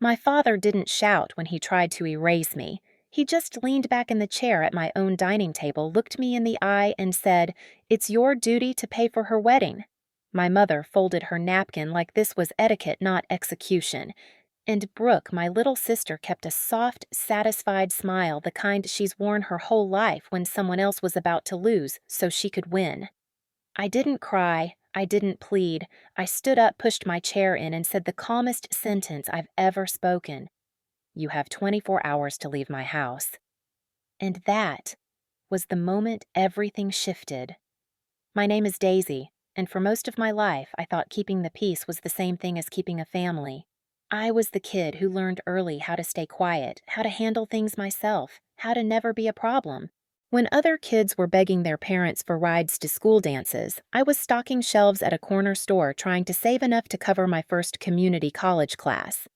My father didn't shout when he tried to erase me. He just leaned back in the chair at my own dining table, looked me in the eye, and said, "It's your duty to pay for her wedding." My mother folded her napkin like this was etiquette, not execution. And Brooke, my little sister, kept a soft, satisfied smile, the kind she's worn her whole life when someone else was about to lose so she could win. I didn't cry. I didn't plead. I stood up, pushed my chair in, and said the calmest sentence I've ever spoken. "You have 24 hours to leave my house." And that was the moment everything shifted. My name is Daisy, and for most of my life, I thought keeping the peace was the same thing as keeping a family. I was the kid who learned early how to stay quiet, how to handle things myself, how to never be a problem. When other kids were begging their parents for rides to school dances, I was stocking shelves at a corner store trying to save enough to cover my first community college class.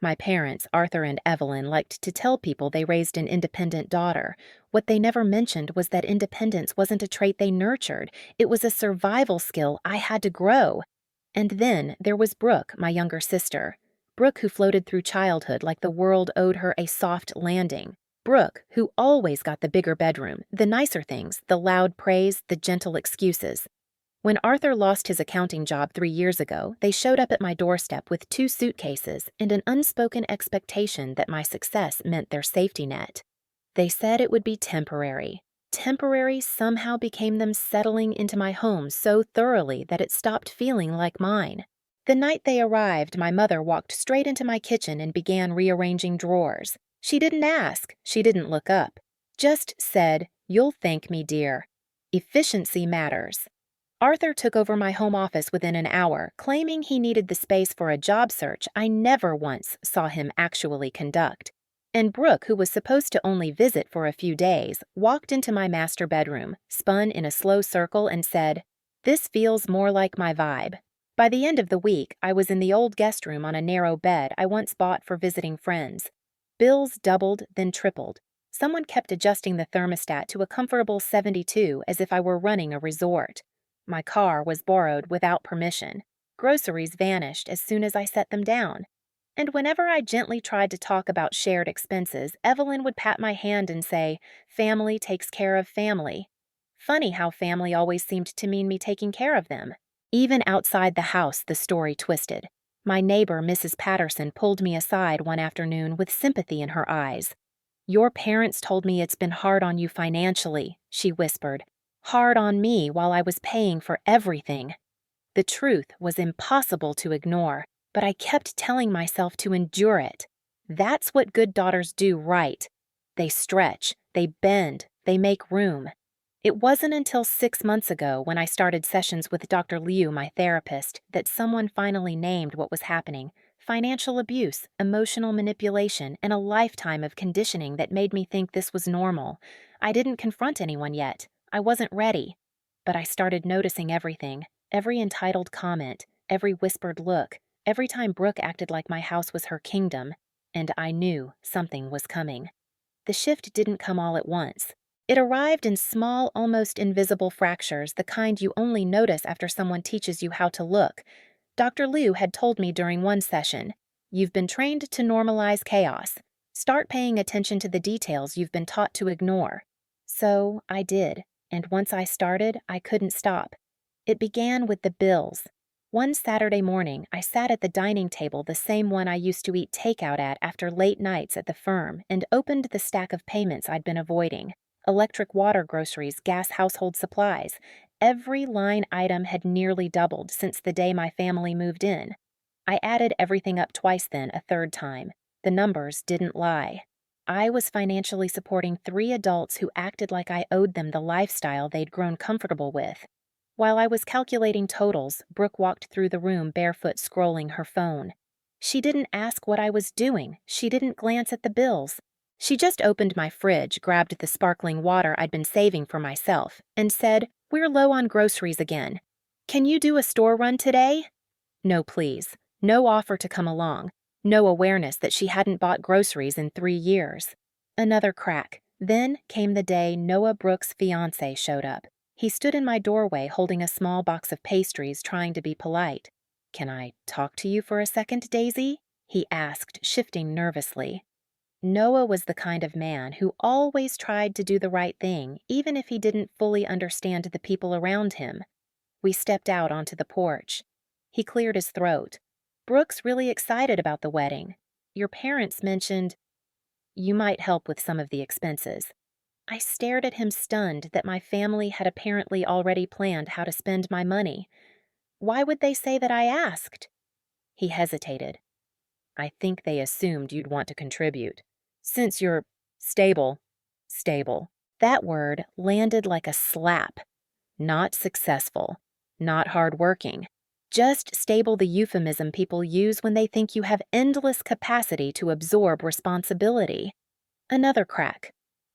My parents, Arthur and Evelyn, liked to tell people they raised an independent daughter. What they never mentioned was that independence wasn't a trait they nurtured. It was a survival skill I had to grow. And then there was Brooke, my younger sister. Brooke, who floated through childhood like the world owed her a soft landing. Brooke, who always got the bigger bedroom, the nicer things, the loud praise, the gentle excuses. When Arthur lost his accounting job 3 years ago, they showed up at my doorstep with 2 suitcases and an unspoken expectation that my success meant their safety net. They said it would be temporary. Temporary somehow became them settling into my home so thoroughly that it stopped feeling like mine. The night they arrived, my mother walked straight into my kitchen and began rearranging drawers. She didn't ask. She didn't look up. Just said, "You'll thank me, dear." Efficiency matters. Arthur took over my home office within an hour, claiming he needed the space for a job search I never once saw him actually conduct. And Brooke, who was supposed to only visit for a few days, walked into my master bedroom, spun in a slow circle, and said, "This feels more like my vibe." By the end of the week, I was in the old guest room on a narrow bed I once bought for visiting friends. Bills doubled, then tripled. Someone kept adjusting the thermostat to a comfortable 72 as if I were running a resort. My car was borrowed without permission. Groceries vanished as soon as I set them down. And whenever I gently tried to talk about shared expenses, Evelyn would pat my hand and say, "Family takes care of family." Funny how family always seemed to mean me taking care of them. Even outside the house, the story twisted. My neighbor, Mrs. Patterson, pulled me aside one afternoon with sympathy in her eyes. "Your parents told me it's been hard on you financially," she whispered. "Hard on me while I was paying for everything." The truth was impossible to ignore, but I kept telling myself to endure it. That's what good daughters do, right? They stretch, they bend, they make room. It wasn't until 6 months ago, when I started sessions with Dr. Liu, my therapist, that someone finally named what was happening: financial abuse, emotional manipulation, and a lifetime of conditioning that made me think this was normal. I didn't confront anyone yet. I wasn't ready. But I started noticing everything, every entitled comment, every whispered look, every time Brooke acted like my house was her kingdom, and I knew something was coming. The shift didn't come all at once. It arrived in small, almost invisible fractures, the kind you only notice after someone teaches you how to look. Dr. Liu had told me during one session, "You've been trained to normalize chaos. Start paying attention to the details you've been taught to ignore." So I did, and once I started, I couldn't stop. It began with the bills. One Saturday morning, I sat at the dining table, the same one I used to eat takeout at after late nights at the firm, and opened the stack of payments I'd been avoiding: electric, water, groceries, gas, household supplies. Every line item had nearly doubled since the day my family moved in. I added everything up twice then, a third time. The numbers didn't lie. I was financially supporting 3 adults who acted like I owed them the lifestyle they'd grown comfortable with. While I was calculating totals, Brooke walked through the room barefoot, scrolling her phone. She didn't ask what I was doing. She didn't glance at the bills. She just opened my fridge, grabbed the sparkling water I'd been saving for myself, and said, "We're low on groceries again. Can you do a store run today?" No, please. No offer to come along. No awareness that she hadn't bought groceries in 3 years. Another crack. Then came the day Noah Brooks' fiancé showed up. He stood in my doorway holding a small box of pastries, trying to be polite. "Can I talk to you for a second, Daisy?" he asked, shifting nervously. Noah was the kind of man who always tried to do the right thing, even if he didn't fully understand the people around him. We stepped out onto the porch. He cleared his throat. Brooke's really excited about the wedding. Your parents mentioned you might help with some of the expenses. I stared at him, stunned that my family had apparently already planned how to spend my money. Why would they say that I asked? He hesitated. I think they assumed you'd want to contribute. Since you're stable. Stable. That word landed like a slap. Not successful. Not hardworking. Just stable, the euphemism people use when they think you have endless capacity to absorb responsibility. Another crack.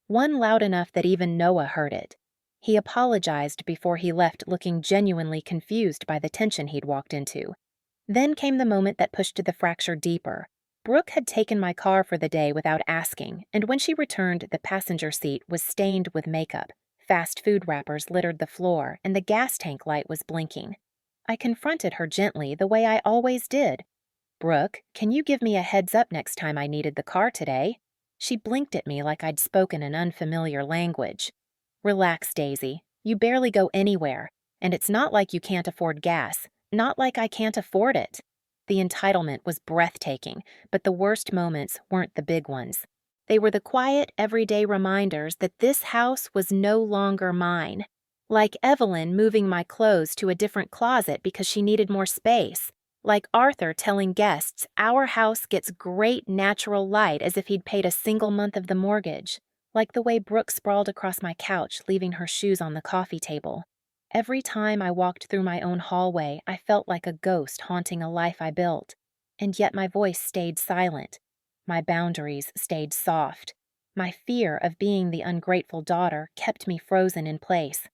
One loud enough that even Noah heard it. He apologized before he left, looking genuinely confused by the tension he'd walked into. Then came the moment that pushed the fracture deeper. Brooke had taken my car for the day without asking, and when she returned, the passenger seat was stained with makeup. Fast food wrappers littered the floor, and the gas tank light was blinking. I confronted her gently, the way I always did. Brooke, can you give me a heads up next time I needed the car today? She blinked at me like I'd spoken an unfamiliar language. Relax, Daisy. You barely go anywhere, and it's not like you can't afford gas. Not like I can't afford it. The entitlement was breathtaking, but the worst moments weren't the big ones. They were the quiet, everyday reminders that this house was no longer mine. Like Evelyn moving my clothes to a different closet because she needed more space. Like Arthur telling guests our house gets great natural light as if he'd paid a single month of the mortgage. Like the way Brooke sprawled across my couch, leaving her shoes on the coffee table. Every time I walked through my own hallway, I felt like a ghost haunting a life I built. And yet my voice stayed silent. My boundaries stayed soft. My fear of being the ungrateful daughter kept me frozen in place.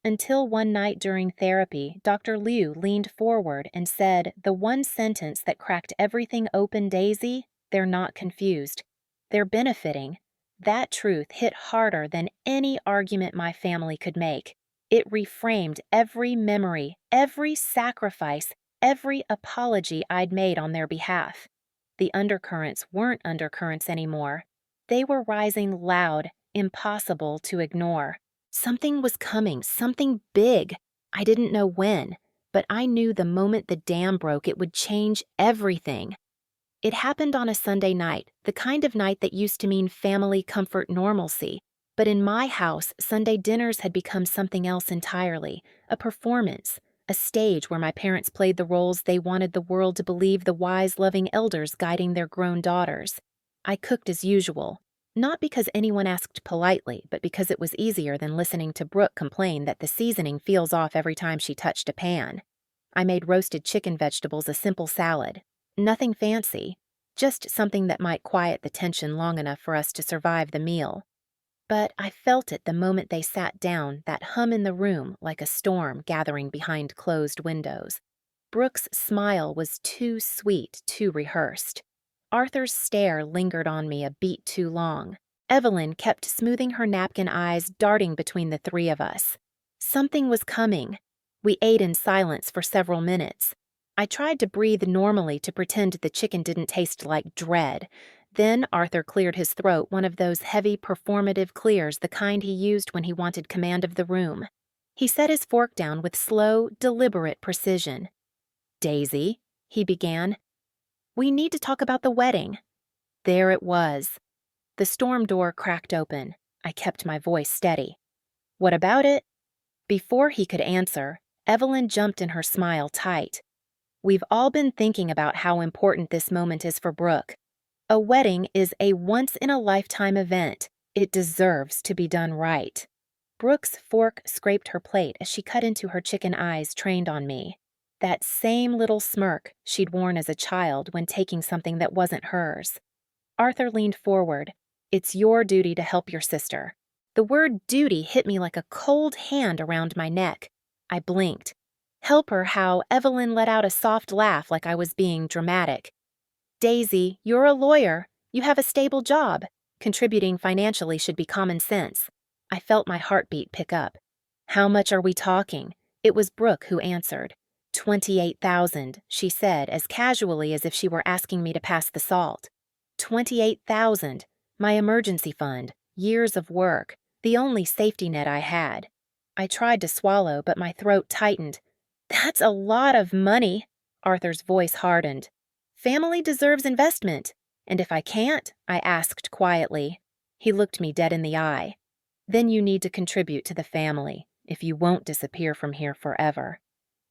Until one night during therapy, Dr. Liu leaned forward and said the one sentence that cracked everything open, Daisy, they're not confused. They're benefiting. That truth hit harder than any argument my family could make. It reframed every memory, every sacrifice, every apology I'd made on their behalf. The undercurrents weren't undercurrents anymore. They were rising loud, impossible to ignore. Something was coming, something big. I didn't know when, but I knew the moment the dam broke, it would change everything. It happened on a Sunday night, the kind of night that used to mean family comfort normalcy. But in my house, Sunday dinners had become something else entirely, a performance, a stage where my parents played the roles they wanted the world to believe, the wise, loving elders guiding their grown daughters. I cooked as usual. Not because anyone asked politely, but because it was easier than listening to Brooke complain that the seasoning feels off every time she touched a pan. I made roasted chicken vegetables, a simple salad. Nothing fancy, just something that might quiet the tension long enough for us to survive the meal. But I felt it the moment they sat down, that hum in the room like a storm gathering behind closed windows. Brooke's smile was too sweet, too rehearsed. Arthur's stare lingered on me a beat too long. Evelyn kept smoothing her napkin eyes, darting between the three of us. Something was coming. We ate in silence for several minutes. I tried to breathe normally to pretend the chicken didn't taste like dread. Then Arthur cleared his throat, one of those heavy, performative clears, the kind he used when he wanted command of the room. He set his fork down with slow, deliberate precision. "Daisy," he began, "we need to talk about the wedding." There it was. The storm door cracked open. I kept my voice steady. "What about it?" Before he could answer, Evelyn jumped in, her smile tight. "We've all been thinking about how important this moment is for Brooke. A wedding is a once-in-a-lifetime event. It deserves to be done right." Brooke's fork scraped her plate as she cut into her chicken eyes, trained on me. That same little smirk she'd worn as a child when taking something that wasn't hers. Arthur leaned forward. "It's your duty to help your sister." The word duty hit me like a cold hand around my neck. I blinked. Help her how? Evelyn let out a soft laugh like I was being dramatic. "Daisy, you're a lawyer. You have a stable job. Contributing financially should be common sense." I felt my heartbeat pick up. "How much are we talking?" It was Brooke who answered. "28,000, she said as casually as if she were asking me to pass the salt. 28,000, my emergency fund, years of work, the only safety net I had. I tried to swallow, but my throat tightened. "That's a lot of money." Arthur's voice hardened. "Family deserves investment. And if I can't?" I asked quietly. He looked me dead in the eye. "Then you need to contribute to the family, if you won't disappear from here forever."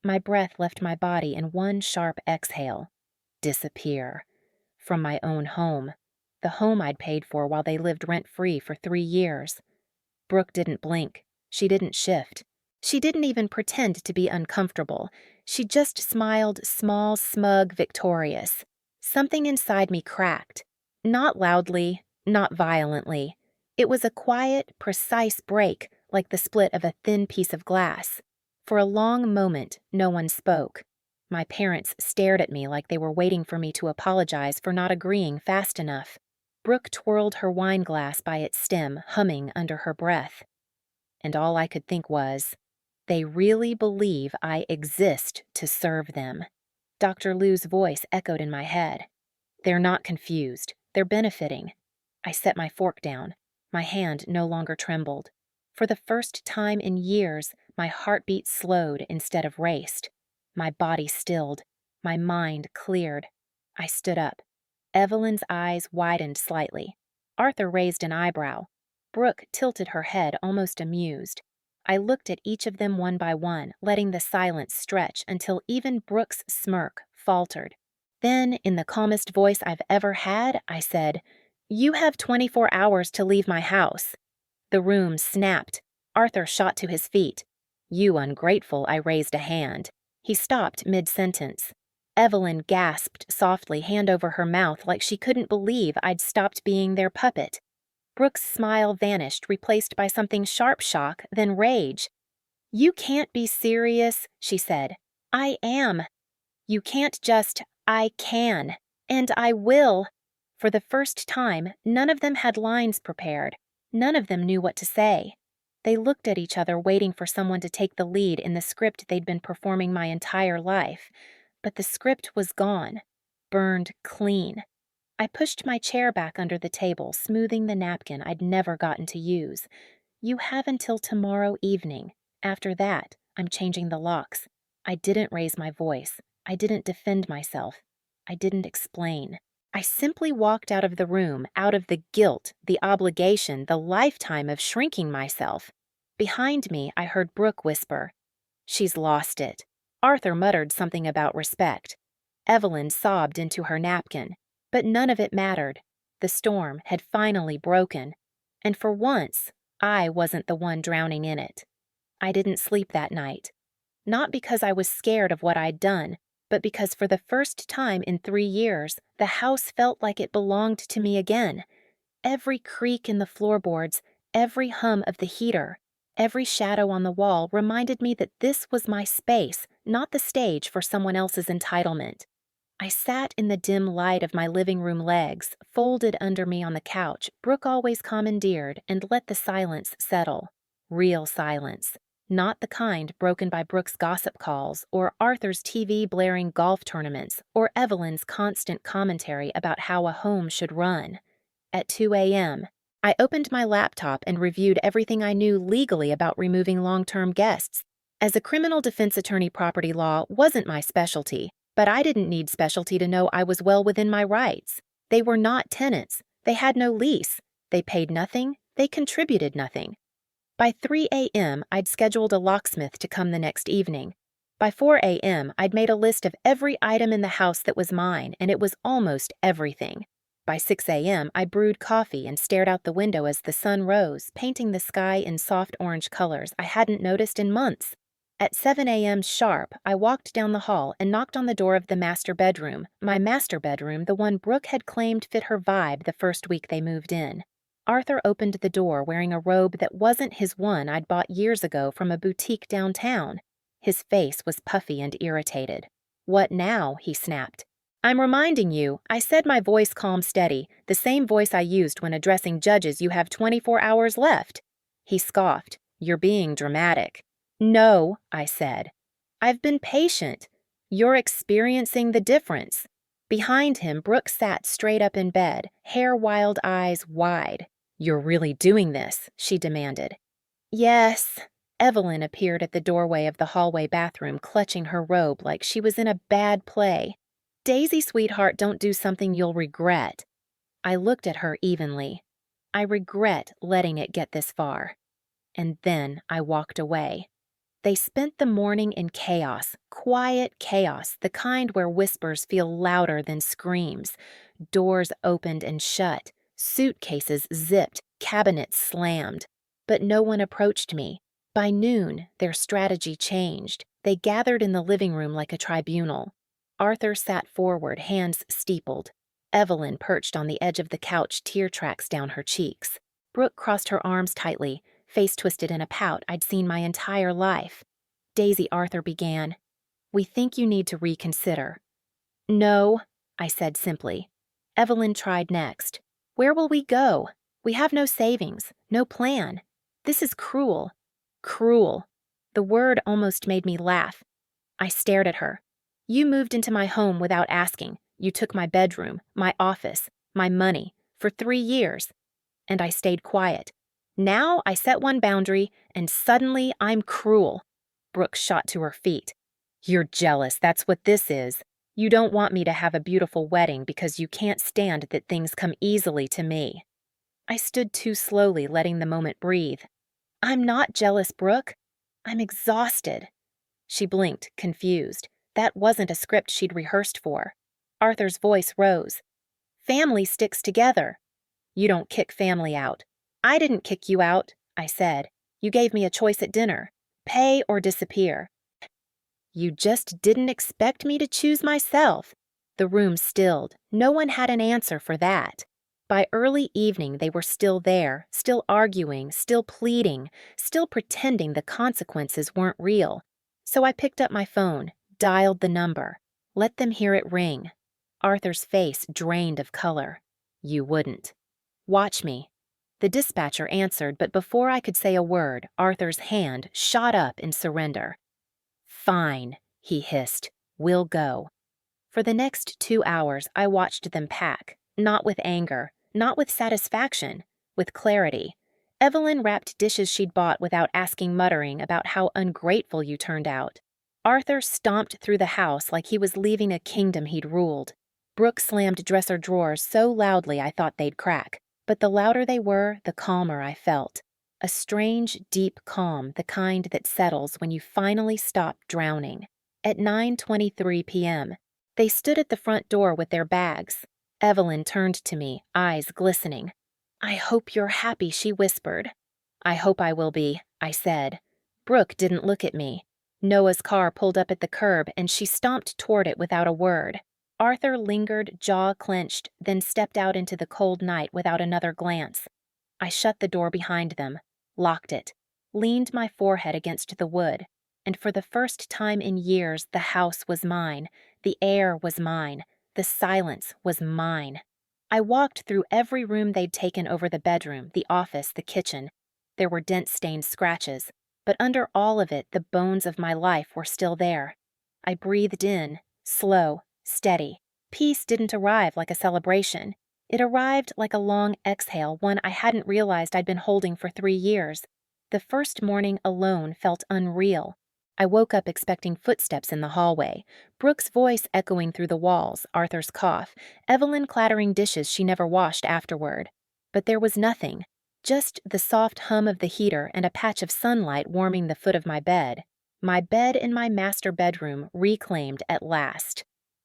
My breath left my body in one sharp exhale. Disappear. From my own home. The home I'd paid for while they lived rent-free for 3 years. Brooke didn't blink. She didn't shift. She didn't even pretend to be uncomfortable. She just smiled, small, smug, victorious. Something inside me cracked. Not loudly, not violently. It was a quiet, precise break, like the split of a thin piece of glass. For a long moment, no one spoke. My parents stared at me like they were waiting for me to apologize for not agreeing fast enough. Brooke twirled her wine glass by its stem, humming under her breath. And all I could think was, they really believe I exist to serve them. Dr. Lou's voice echoed in my head. They're not confused. They're benefiting. I set my fork down. My hand no longer trembled. For the first time in years, my heartbeat slowed instead of raced. My body stilled. My mind cleared. I stood up. Evelyn's eyes widened slightly. Arthur raised an eyebrow. Brooke tilted her head, almost amused. I looked at each of them one by one, letting the silence stretch until even Brooke's smirk faltered. Then, in the calmest voice I've ever had, I said, "You have 24 hours to leave my house." The room snapped. Arthur shot to his feet. "You ungrateful," I raised a hand. He stopped mid-sentence. Evelyn gasped softly, hand over her mouth, like she couldn't believe I'd stopped being their puppet. Brooke's smile vanished, replaced by something sharp shock, then rage. "You can't be serious," she said. "I am. You can't just, I can. And I will." For the first time, none of them had lines prepared. None of them knew what to say. They looked at each other, waiting for someone to take the lead in the script they'd been performing my entire life. But the script was gone. Burned clean. I pushed my chair back under the table, smoothing the napkin I'd never gotten to use. "You have until tomorrow evening. After that, I'm changing the locks." I didn't raise my voice. I didn't defend myself. I didn't explain. I simply walked out of the room, out of the guilt, the obligation, the lifetime of shrinking myself. Behind me, I heard Brooke whisper, "She's lost it." Arthur muttered something about respect. Evelyn sobbed into her napkin. But none of it mattered. The storm had finally broken. And for once, I wasn't the one drowning in it. I didn't sleep that night. Not because I was scared of what I'd done, but because for the first time in 3 years, the house felt like it belonged to me again. Every creak in the floorboards, every hum of the heater, every shadow on the wall reminded me that this was my space, not the stage for someone else's entitlement. I sat in the dim light of my living room legs, folded under me on the couch Brooke always commandeered, and let the silence settle. Real silence. Not the kind broken by Brooke's gossip calls, or Arthur's TV blaring golf tournaments, or Evelyn's constant commentary about how a home should run. At 2 a.m., I opened my laptop and reviewed everything I knew legally about removing long-term guests. As a criminal defense attorney, property law wasn't my specialty. But I didn't need specialty to know I was well within my rights. They were not tenants. They had no lease. They paid nothing. They contributed nothing. By 3 a.m., I'd scheduled a locksmith to come the next evening. By 4 a.m., I'd made a list of every item in the house that was mine, and it was almost everything. By 6 a.m., I brewed coffee and stared out the window as the sun rose, painting the sky in soft orange colors I hadn't noticed in months. At 7 a.m. sharp, I walked down the hall and knocked on the door of the master bedroom, my master bedroom, the one Brooke had claimed fit her vibe the first week they moved in. Arthur opened the door wearing a robe that wasn't his one I'd bought years ago from a boutique downtown. His face was puffy and irritated. "What now?" he snapped. "I'm reminding you," I said, my voice calm steady, the same voice I used when addressing judges. "You have 24 hours left." He scoffed. "You're being dramatic." "No," I said. I've been patient. You're experiencing the difference. Behind him, Brooke sat straight up in bed, hair wild, eyes wide. You're really doing this, she demanded. Yes. Evelyn appeared at the doorway of the hallway bathroom, clutching her robe like she was in a bad play. Daisy, sweetheart, don't do something you'll regret. I looked at her evenly. I regret letting it get this far. And then I walked away. They spent the morning in chaos, quiet chaos, the kind where whispers feel louder than screams. Doors opened and shut, suitcases zipped, cabinets slammed. But no one approached me. By noon, their strategy changed. They gathered in the living room like a tribunal. Arthur sat forward, hands steepled. Evelyn perched on the edge of the couch, tear tracks down her cheeks. Brooke crossed her arms tightly, face twisted in a pout I'd seen my entire life. Daisy, Arthur began. We think you need to reconsider. No, I said simply. Evelyn tried next. Where will we go? We have no savings, no plan. This is cruel. Cruel. The word almost made me laugh. I stared at her. You moved into my home without asking. You took my bedroom, my office, my money, for 3 years. And I stayed quiet. Now I set one boundary, and suddenly I'm cruel. Brooke shot to her feet. You're jealous, that's what this is. You don't want me to have a beautiful wedding because you can't stand that things come easily to me. I stood too slowly, letting the moment breathe. I'm not jealous, Brooke. I'm exhausted. She blinked, confused. That wasn't a script she'd rehearsed for. Arthur's voice rose. Family sticks together. You don't kick family out. I didn't kick you out, I said. You gave me a choice at dinner. Pay or disappear. You just didn't expect me to choose myself. The room stilled. No one had an answer for that. By early evening, they were still there, still arguing, still pleading, still pretending the consequences weren't real. So I picked up my phone, dialed the number, let them hear it ring. Arthur's face drained of color. You wouldn't. Watch me. The dispatcher answered, but before I could say a word, Arthur's hand shot up in surrender. Fine, he hissed. We'll go. For the next 2 hours, I watched them pack, not with anger, not with satisfaction, with clarity. Evelyn wrapped dishes she'd bought without asking, muttering about how ungrateful you turned out. Arthur stomped through the house like he was leaving a kingdom he'd ruled. Brooke slammed dresser drawers so loudly I thought they'd crack, but the louder they were, the calmer I felt. A strange, deep calm, the kind that settles when you finally stop drowning. At 9:23 p.m., they stood at the front door with their bags. Evelyn turned to me, eyes glistening. I hope you're happy, she whispered. I hope I will be, I said. Brooke didn't look at me. Noah's car pulled up at the curb, and she stomped toward it without a word. Arthur lingered, jaw clenched, then stepped out into the cold night without another glance. I shut the door behind them, locked it, leaned my forehead against the wood, and for the first time in years the house was mine, the air was mine, the silence was mine. I walked through every room they'd taken over the bedroom, the office, the kitchen. There were dent-stained scratches, but under all of it the bones of my life were still there. I breathed in, slow, steady. Peace didn't arrive like a celebration. It arrived like a long exhale, one I hadn't realized I'd been holding for 3 years. The first morning alone felt unreal. I woke up expecting footsteps in the hallway, Brooke's voice echoing through the walls, Arthur's cough, Evelyn clattering dishes she never washed afterward. But there was nothing, just the soft hum of the heater and a patch of sunlight warming the foot of my bed. My bed in my master bedroom reclaimed at last.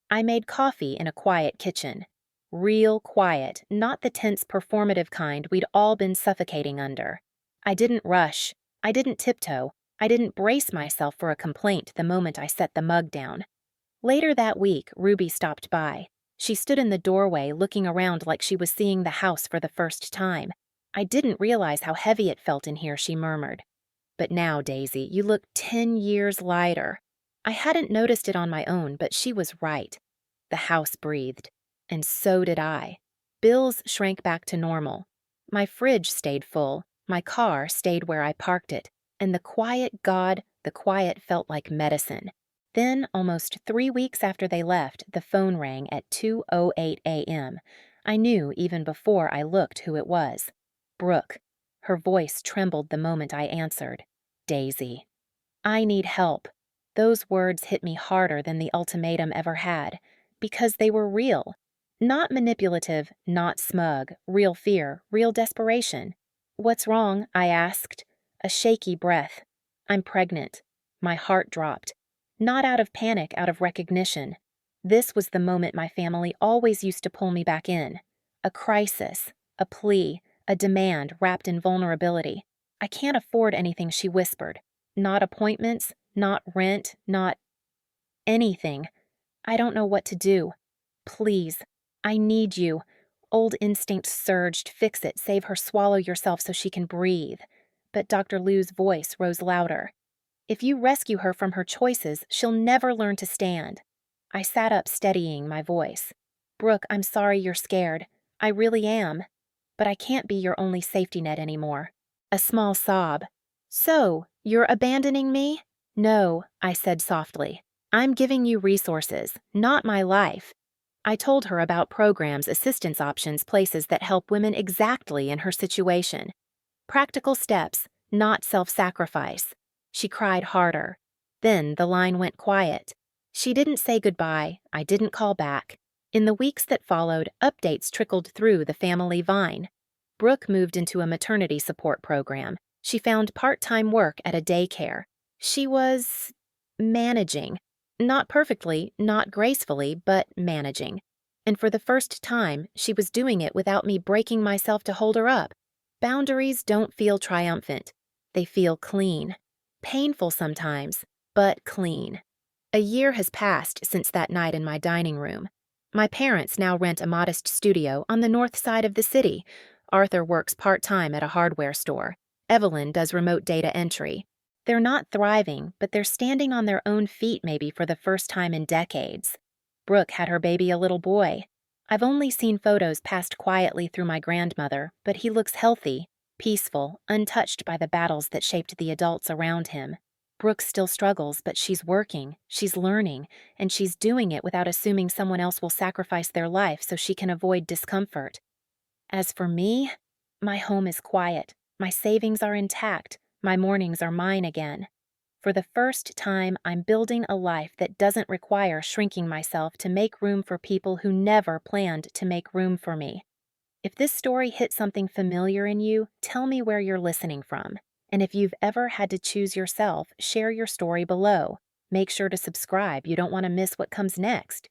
I made coffee in a quiet kitchen. Real quiet, not the tense performative kind we'd all been suffocating under. I didn't rush. I didn't tiptoe. I didn't brace myself for a complaint the moment I set the mug down. Later that week, Ruby stopped by. She stood in the doorway looking around like she was seeing the house for the first time. I didn't realize how heavy it felt in here, she murmured. But now, Daisy, you look 10 years lighter. I hadn't noticed it on my own, but she was right. The house breathed. And so did I. Bills shrank back to normal. My fridge stayed full. My car stayed where I parked it. And the quiet felt like medicine. Then, almost 3 weeks after they left, the phone rang at 2:08 a.m. I knew even before I looked who it was. Brooke. Her voice trembled the moment I answered. Daisy. I need help. Those words hit me harder than the ultimatum ever had, because they were real. Not manipulative, not smug, real fear, real desperation. What's wrong? I asked. A shaky breath. I'm pregnant. My heart dropped. Not out of panic, out of recognition. This was the moment my family always used to pull me back in. A crisis, a plea, a demand wrapped in vulnerability. I can't afford anything, she whispered. Not appointments, not rent, not anything. I don't know what to do. Please, I need you. Old instinct surged, fix it, save her, swallow yourself so she can breathe. But Dr. Liu's voice rose louder. If you rescue her from her choices, she'll never learn to stand. I sat up, steadying my voice. Brooke, I'm sorry you're scared. I really am. But I can't be your only safety net anymore. A small sob. So, you're abandoning me? No, I said softly. I'm giving you resources, not my life. I told her about programs, assistance options, places that help women exactly in her situation. Practical steps, not self-sacrifice. She cried harder. Then the line went quiet. She didn't say goodbye. I didn't call back. In the weeks that followed, updates trickled through the family vine. Brooke moved into a maternity support program. She found part-time work at a daycare. She was managing. Not perfectly, not gracefully, but managing. And for the first time, she was doing it without me breaking myself to hold her up. Boundaries don't feel triumphant. They feel clean. Painful sometimes, but clean. A year has passed since that night in my dining room. My parents now rent a modest studio on the north side of the city. Arthur works part-time at a hardware store. Evelyn does remote data entry. They're not thriving, but they're standing on their own feet maybe for the first time in decades. Brooke had her baby, a little boy. I've only seen photos passed quietly through my grandmother, but he looks healthy, peaceful, untouched by the battles that shaped the adults around him. Brooke still struggles, but she's working, she's learning, and she's doing it without assuming someone else will sacrifice their life so she can avoid discomfort. As for me, my home is quiet, my savings are intact, my mornings are mine again. For the first time, I'm building a life that doesn't require shrinking myself to make room for people who never planned to make room for me. If this story hit something familiar in you, tell me where you're listening from. And if you've ever had to choose yourself, share your story below. Make sure to subscribe. You don't want to miss what comes next.